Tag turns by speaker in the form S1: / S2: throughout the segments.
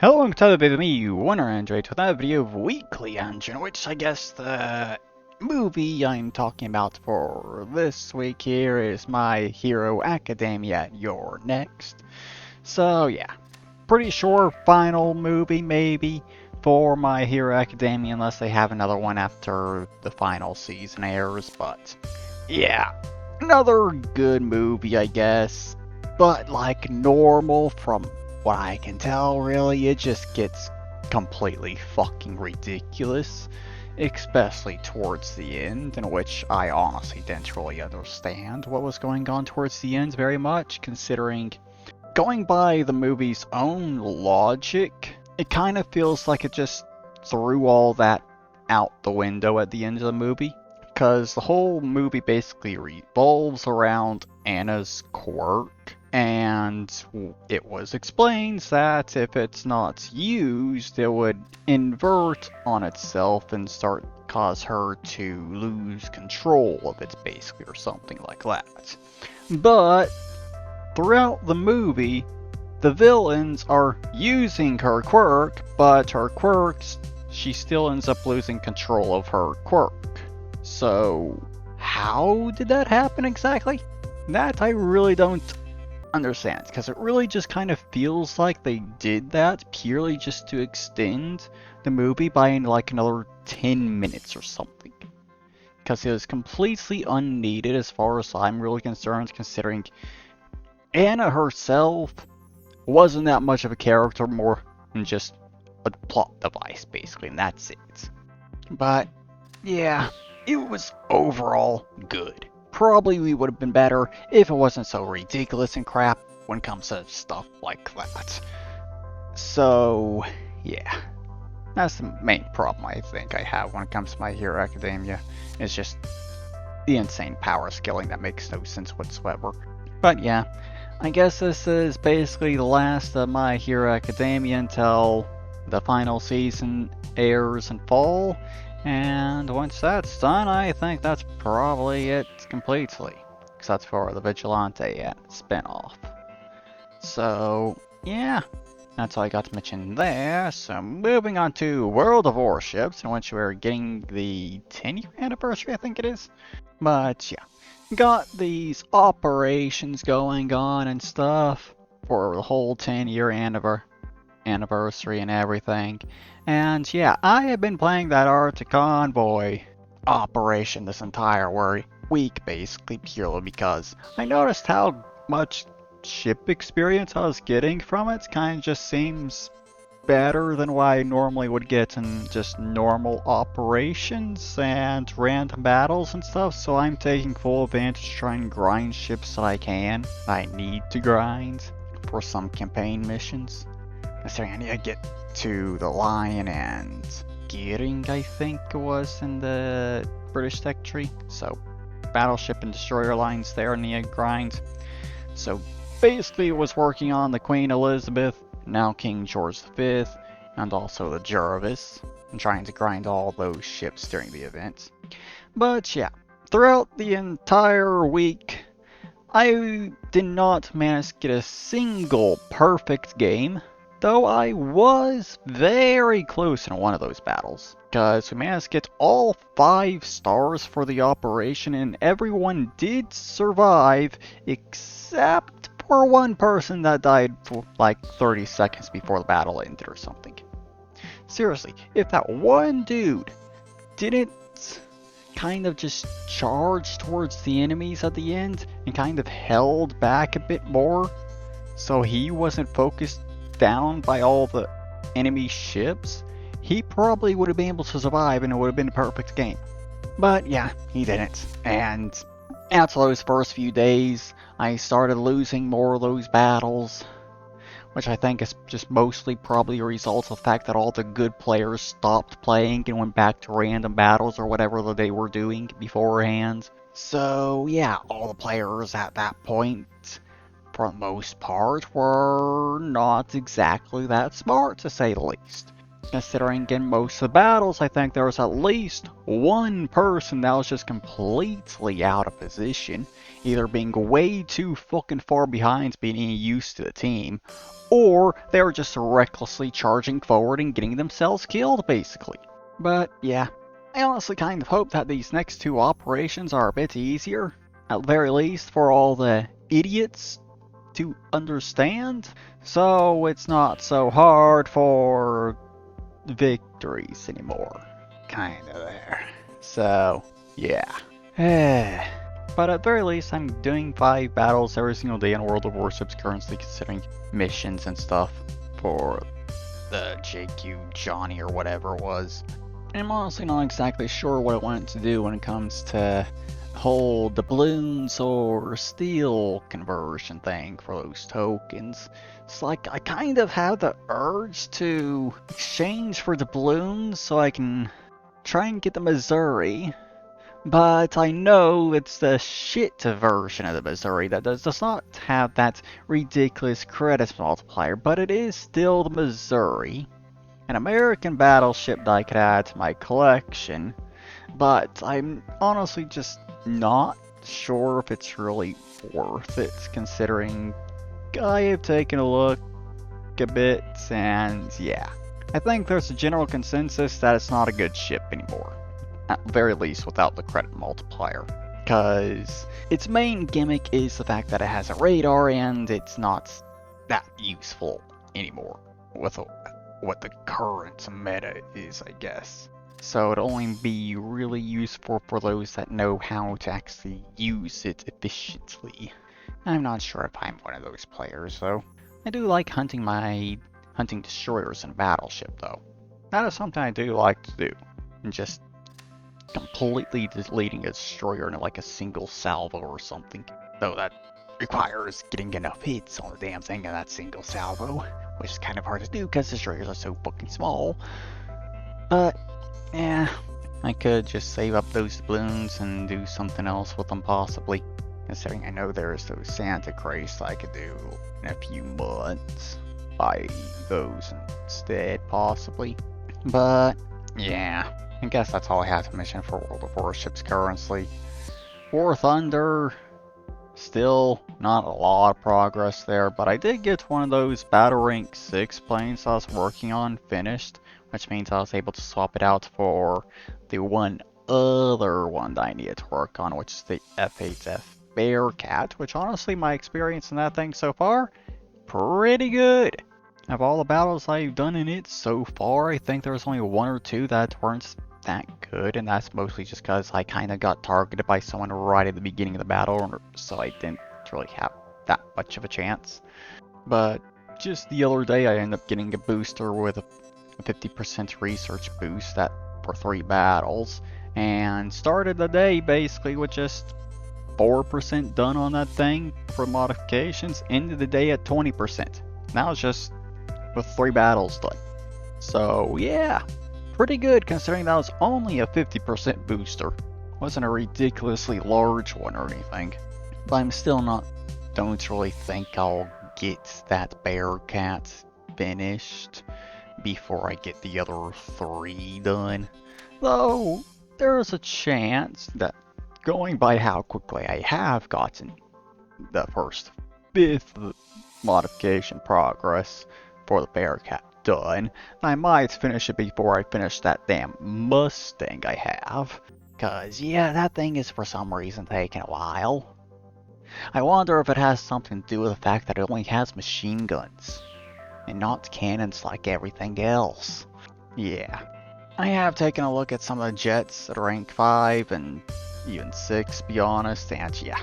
S1: Hello and to with me, Winner Android, with another video of Weekly Engine, which I guess the movie I'm talking about for this week here is My Hero Academia, You're Next. So yeah, pretty sure final movie maybe for My Hero Academia unless they have another one after the final season airs, but yeah, another good movie I guess, but like normal from what I can tell, really, it just gets completely fucking ridiculous, especially towards the end, in which I honestly didn't really understand what was going on towards the end very much, considering going by the movie's own logic, it kind of feels like it just threw all that out the window at the end of the movie, because the whole movie basically revolves around Anna's quirk, and it was explained that if it's not used, it would invert on itself and start cause her to lose control of it, basically, or something like that. But throughout the movie, the villains are using her quirk, but her quirks, she still ends up losing control of her quirk. So, how did that happen exactly? That I really don't understand, because it really just kind of feels like they did that purely just to extend the movie by like another 10 minutes or something. Because it was completely unneeded as far as I'm really concerned, considering Anna herself wasn't that much of a character, more than just a plot device, basically, and that's it. But, yeah, it was overall good. Probably we would have been better if it wasn't so ridiculous and crap when it comes to stuff like that. So, yeah. That's the main problem I think I have when it comes to My Hero Academia. It's just the insane power scaling that makes no sense whatsoever. But yeah, I guess this is basically the last of My Hero Academia until the final season airs in fall. And once that's done, I think that's probably it completely. Except for the Vigilante spinoff. So, yeah, that's all I got to mention there. So, moving on to World of Warships, in which we're getting the 10-year anniversary, I think it is. But, yeah, got these operations going on and stuff for the whole 10-year anniversary and everything. And yeah, I have been playing that Arctic Convoy operation this entire week, basically, purely because I noticed how much ship experience I was getting from it. Kind of just seems better than what I normally would get in just normal operations and random battles and stuff, so I'm taking full advantage to try and grind ships that I need to grind for some campaign missions. I need to get to the Lion and Gearing, I think it was, in the British tech tree. So, battleship and destroyer lines there need to grind. So, basically it was working on the Queen Elizabeth, now King George V, and also the Jervis, and trying to grind all those ships during the event. But yeah, throughout the entire week, I did not manage to get a single perfect game, though I was very close in one of those battles, because we managed to get all 5 stars for the operation, and everyone did survive except for one person that died for like 30 seconds before the battle ended or something. Seriously, if that one dude didn't kind of just charge towards the enemies at the end and kind of held back a bit more so he wasn't focused down by all the enemy ships, he probably would have been able to survive and it would have been a perfect game. But yeah, he didn't. And after those first few days, I started losing more of those battles, which I think is just mostly probably a result of the fact that all the good players stopped playing and went back to random battles or whatever that they were doing beforehand. So yeah, all the players at that point, for the most part, were not exactly that smart, to say the least. Considering in most of the battles, I think there was at least one person that was just completely out of position, either being way too fucking far behind being used to the team, or they were just recklessly charging forward and getting themselves killed, basically. But yeah, I honestly kind of hope that these next two operations are a bit easier, at the very least for all the idiots to understand, so it's not so hard for victories anymore. Kinda there. So, yeah. But at very least, I'm doing 5 battles every single day in World of Warships currently, considering missions and stuff for the JQ Johnny or whatever it was. I'm honestly not exactly sure what I want to do when it comes to hold doubloons or steel conversion thing for those tokens. It's like I kind of have the urge to exchange for doubloons so I can try and get the Missouri, but I know it's the shit version of the Missouri that does not have that ridiculous credits multiplier, but it is still the Missouri, an American battleship that I could add to my collection, but I'm honestly just not sure if it's really worth it, considering I have taken a look a bit, and yeah. I think there's a general consensus that it's not a good ship anymore. At the very least without the credit multiplier. Because its main gimmick is the fact that it has a radar and it's not that useful anymore with what the current meta is, I guess. So it'll only be really useful for those that know how to actually use it efficiently. I'm not sure if I'm one of those players, though. I do like hunting destroyers in a battleship, though. That is something I do like to do. And just completely deleting a destroyer in like a single salvo or something. Though that requires getting enough hits on the damn thing in that single salvo, which is kind of hard to do because destroyers are so fucking small. But, yeah, I could just save up those balloons and do something else with them possibly. Considering I know there's those Santa crates I could do in a few months. Buy those instead, possibly. But, yeah, I guess that's all I have to mention for World of Warships currently. War Thunder, still not a lot of progress there, but I did get one of those Battle Rank 6 planes I was working on finished, which means I was able to swap it out for the one other one that I needed to work on, which is the F8F Bearcat, which honestly my experience in that thing so far, pretty good. Of all the battles I've done in it so far, I think there was only 1 or 2 that weren't that good, and that's mostly just because I kind of got targeted by someone right at the beginning of the battle, so I didn't really have that much of a chance. But just the other day I ended up getting a booster with a 50% research boost for 3 battles, and started the day basically with just 4% done on that thing for modifications, ended the day at 20%. Now it's just with 3 battles done. So yeah, pretty good considering that was only a 50% booster. Wasn't a ridiculously large one or anything. But I'm still don't really think I'll get that Bearcat finished before I get the other 3 done. Though, there's a chance that going by how quickly I have gotten the first 5th modification progress for the Bearcat done, I might finish it before I finish that damn Mustang I have. Cause yeah, that thing is for some reason taking a while. I wonder if it has something to do with the fact that it only has machine guns, and not cannons like everything else. Yeah. I have taken a look at some of the jets at rank 5 and even 6, to be honest, and yeah.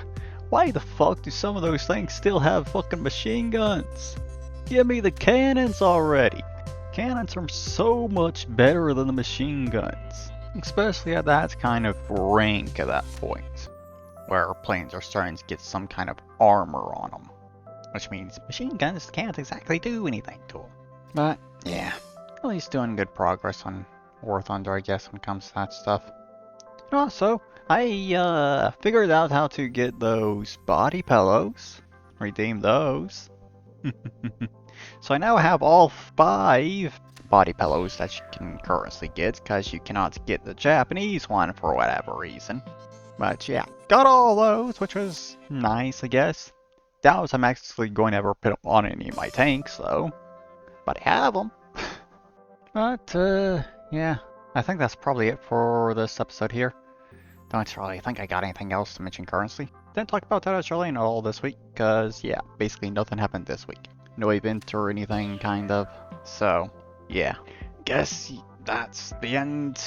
S1: Why the fuck do some of those things still have fucking machine guns? Give me the cannons already! Cannons are so much better than the machine guns. Especially at that kind of rank at that point, where planes are starting to get some kind of armor on them. Which means machine guns can't exactly do anything to them. But yeah, at least doing good progress on War Thunder, I guess, when it comes to that stuff. And also, I figured out how to get those body pillows. Redeem those. So I now have all 5 body pillows that you can currently get, because you cannot get the Japanese one for whatever reason. But yeah, got all those, which was nice, I guess. Doubt I'm actually going to ever put them on any of my tanks, though. But I have them. But, yeah, I think that's probably it for this episode here. Don't really think I got anything else to mention currently. Didn't talk about that really at all this week, because, yeah, basically nothing happened this week. No event or anything, kind of. So, yeah. Guess that's the end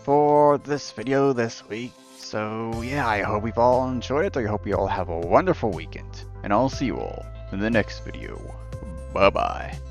S1: for this video this week. So, yeah, I hope you've all enjoyed it. I hope you all have a wonderful weekend. And I'll see you all in the next video. Bye-bye.